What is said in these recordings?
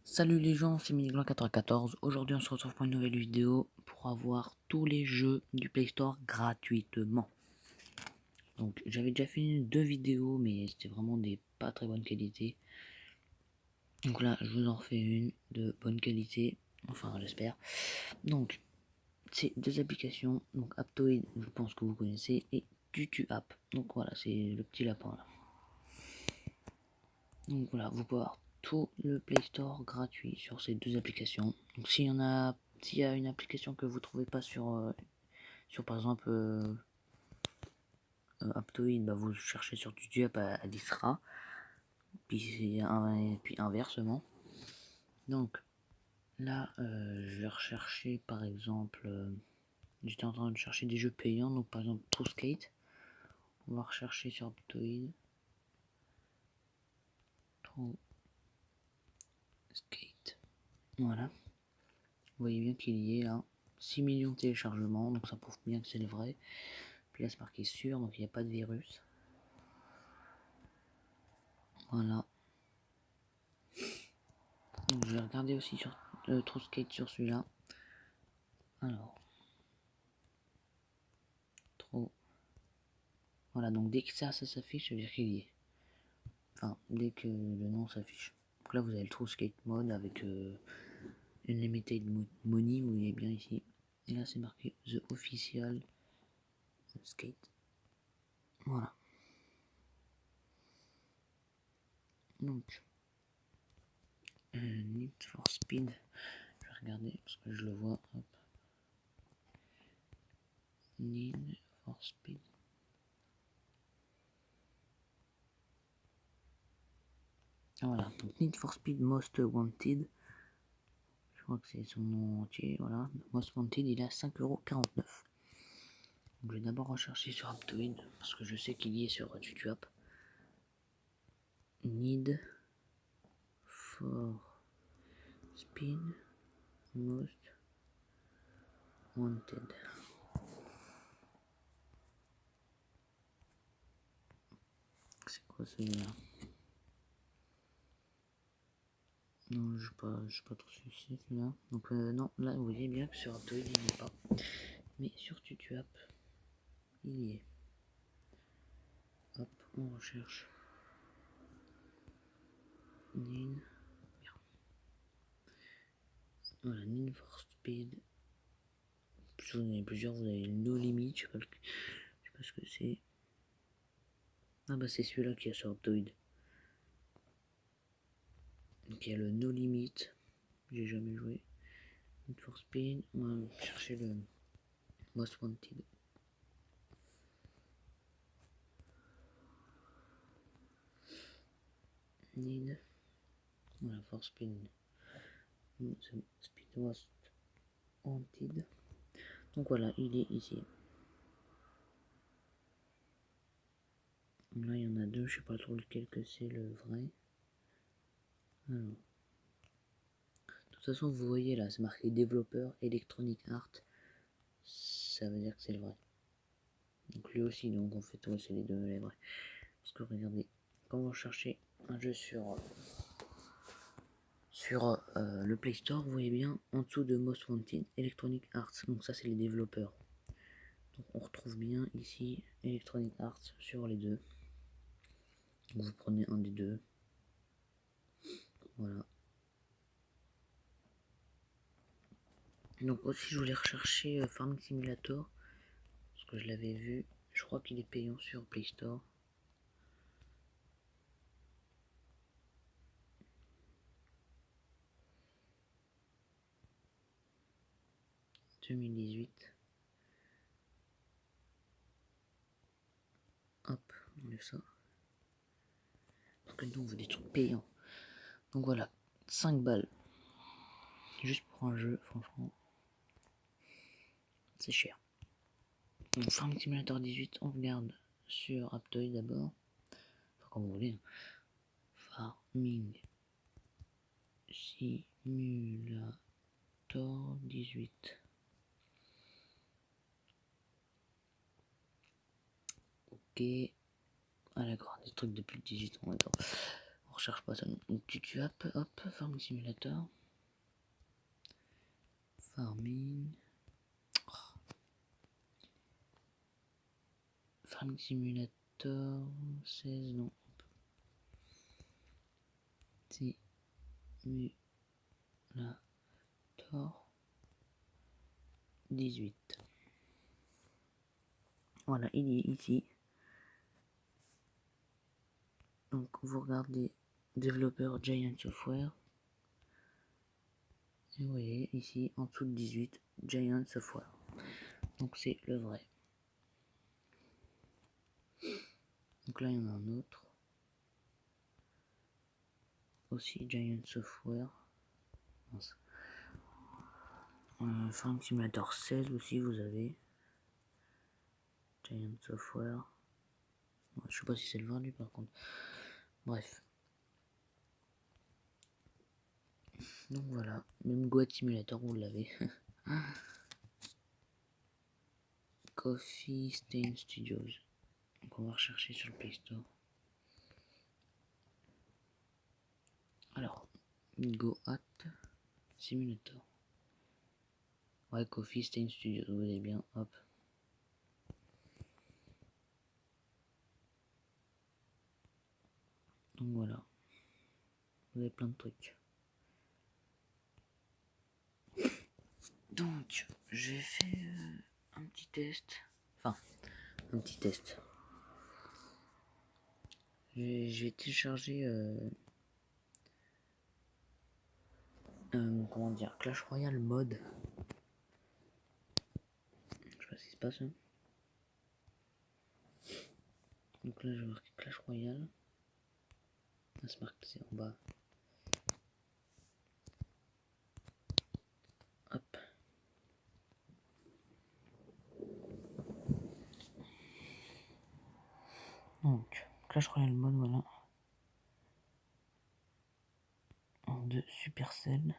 Salut les gens, c'est Miniglan94. Aujourd'hui on se retrouve pour une nouvelle vidéo pour avoir tous les jeux du Play Store gratuitement. Donc j'avais déjà fait deux vidéos mais c'était vraiment des pas très bonne qualité. Donc là je vous en refais une de bonne qualité, enfin j'espère. Donc c'est deux applications, donc Aptoid, je pense que vous connaissez, et TutuApp. Donc voilà, c'est le petit lapin là. Donc voilà, vous pouvez avoir tout le Play Store gratuit sur ces deux applications. Donc s'il y a une application que vous trouvez pas sur par exemple Aptoid, bah vous cherchez sur TutuApp, elle y sera. Puis inversement. Donc là, je vais rechercher par exemple, j'étais en train de chercher des jeux payants, donc par exemple True Skate. On va rechercher sur Aptoid. True Skate. Voilà. Vous voyez bien qu'il y est là. 6 millions de téléchargements, donc ça prouve bien que c'est le vrai. Puis là c'est marqué sûr, donc il n'y a pas de virus. Voilà. Donc je vais regarder aussi sur True Skate sur celui-là. Alors. Trop. Voilà, donc dès que ça s'affiche, ça veut dire qu'il y est. Enfin, dès que le nom s'affiche. Donc là vous avez le True Skate mode avec une limited money, vous voyez bien ici. Et là c'est marqué The Official Skate. Voilà. Donc Need for Speed. Je vais regarder parce que je le vois. Hop. Need for Speed. Voilà, donc Need for Speed Most Wanted. Je crois que c'est son nom entier. Voilà, Most Wanted, il est à 5,49€. Donc je vais d'abord rechercher sur Aptoid parce que je sais qu'il y est sur TutuApp. Need for Speed Most Wanted. C'est quoi celui-là? Non, je sais pas trop celui-là. Donc non, là vous voyez bien que sur Aptoid il n'y est pas. Mais sur TutuApp, il y est. Hop, on recherche. Need. Voilà, Need for Speed. Vous en avez plusieurs, vous avez le No Limit, je sais pas ce que c'est. Ah bah c'est celui-là qui a sur Aptoid. Donc il y a le No Limit, j'ai jamais joué. Need for Speed, on va chercher le Most Wanted. Need, voilà, for Speed. Speed Most Wanted. Donc voilà, il est ici. Là il y en a deux, je sais pas trop lequel que c'est le vrai. Alors. De toute façon vous voyez là, c'est marqué développeur Electronic Art. Ça veut dire que c'est le vrai. Donc lui aussi, donc en fait ouais, c'est les deux les vrais. Parce que regardez, quand vous cherchez un jeu sur le Play Store, vous voyez bien en dessous de Most Wanted Electronic Arts. Donc ça c'est les développeurs. Donc on retrouve bien ici Electronic Arts sur les deux. Donc vous prenez un des deux. Voilà. Donc aussi je voulais rechercher Farming Simulator. Parce que je l'avais vu. Je crois qu'il est payant sur Play Store. « 2018. Hop, on enlève ça. Parce que nous on veut des trucs payants. Donc voilà, 5 balles. Juste pour un jeu, franchement. C'est cher. Donc Farming Simulator 18, on regarde sur Aptoid d'abord. Enfin, comme vous voulez. Farming Simulator 18. Ok. Ah d'accord, des trucs de plus de 18 ans, d'accord. On recherche pas ça. Donc tu hop, Farming Simulator. Farming. Farming Simulator 16, non. Simulator 18. Voilà, il est ici. Donc vous regardez développeur Giant Software. Et vous voyez ici en dessous de 18 Giant Software. Donc c'est le vrai. Donc là il y en a un autre. Aussi Giant Software. Farm Simulator 16 aussi vous avez. Giant Software. Je sais pas si c'est le vrai lui par contre. Bref. Donc voilà. Même Goat Simulator vous l'avez. Coffee Stain Studios. Donc on va rechercher sur le Play Store. Alors, Goat Simulator. Ouais, Coffee Stain Studios, vous voyez bien, hop. Donc voilà. Vous avez plein de trucs. Donc, j'ai fait un petit test. Enfin, un petit test. J'ai téléchargé comment dire, Clash Royale mode. Je sais pas ce qui se passe. Hein. Donc là, je vais marquer Clash Royale. Ça se marque, c'est en bas. Hop. Donc, Clash Royale mode, voilà. De Supercell.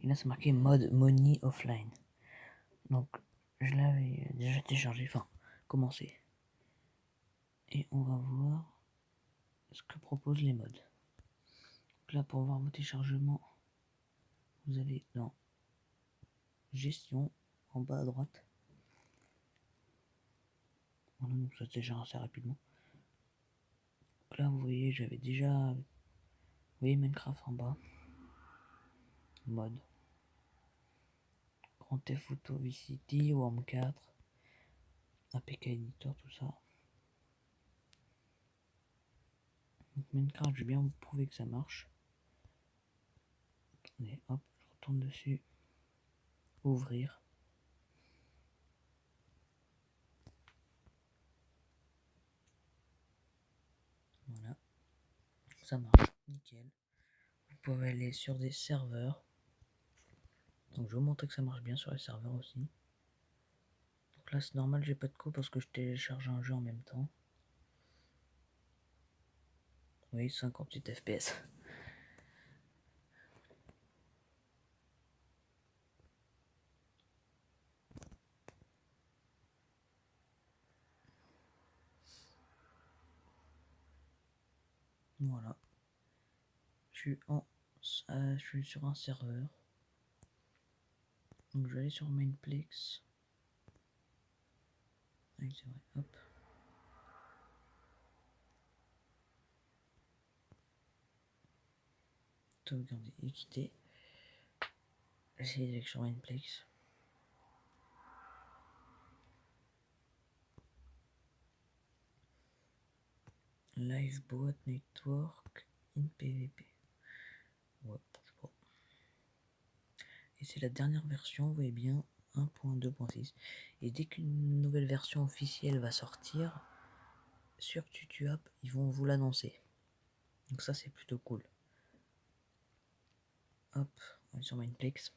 Et là, c'est marqué mode Money Offline. Donc, je l'avais déjà téléchargé, enfin, commencé. Et on va voir ce que proposent les modes. Donc là, pour voir vos téléchargements, vous allez dans Gestion, en bas à droite. Voilà, donc ça se télécharge assez rapidement. Donc là, vous voyez, j'avais déjà... Vous voyez Minecraft en bas. Mode. Grand Theft Auto VCT, Worm 4, APK Editor, tout ça. Donc Minecraft, je vais bien vous prouver que ça marche. Attendez, hop, je retourne dessus. Ouvrir. Voilà. Ça marche, nickel. Vous pouvez aller sur des serveurs. Donc je vais vous montrer que ça marche bien sur les serveurs aussi. Donc là c'est normal, j'ai pas de coup parce que je télécharge un jeu en même temps. Oui, 58 FPS. Voilà. Je suis sur un serveur. Donc je vais aller sur Mainplex. Ah oui, c'est vrai, hop. Sauvegarder et quitter. J'essaie d'aller sur Mainplex. Livebot Network in PvP. Ouais, je sais pas. Et c'est la dernière version, vous voyez bien, 1.2.6. Et dès qu'une nouvelle version officielle va sortir, sur TutuApp, ils vont vous l'annoncer. Donc ça, c'est plutôt cool. Hop, on est sur Mineplex.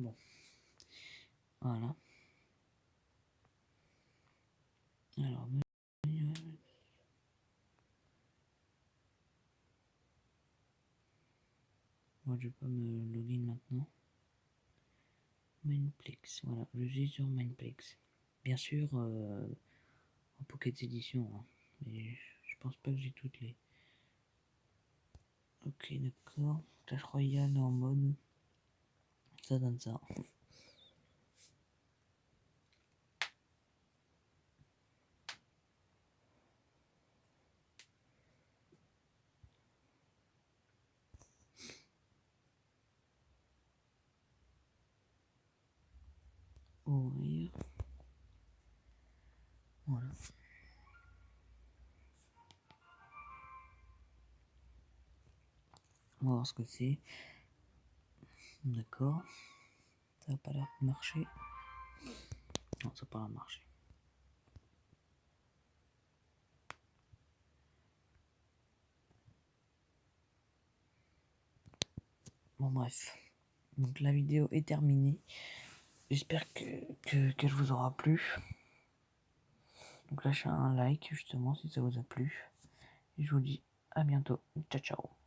Bon, voilà. Alors, moi je vais pas me login maintenant. Mineplex, voilà, je suis sur Mineplex. Bien sûr, en Pocket Edition, hein, mais je pense pas que j'ai toutes les. Ok, d'accord. Clash Royale en mode. Ça donne ça. Ouvrir. Voilà. On va voir ce que c'est. D'accord. Ça n'a pas l'air de marcher. Non, ça n'a pas l'air de marcher. Bon, bref. Donc, la vidéo est terminée. J'espère qu'elle vous aura plu. Donc, lâchez un like, justement, si ça vous a plu. Et je vous dis à bientôt. Ciao, ciao.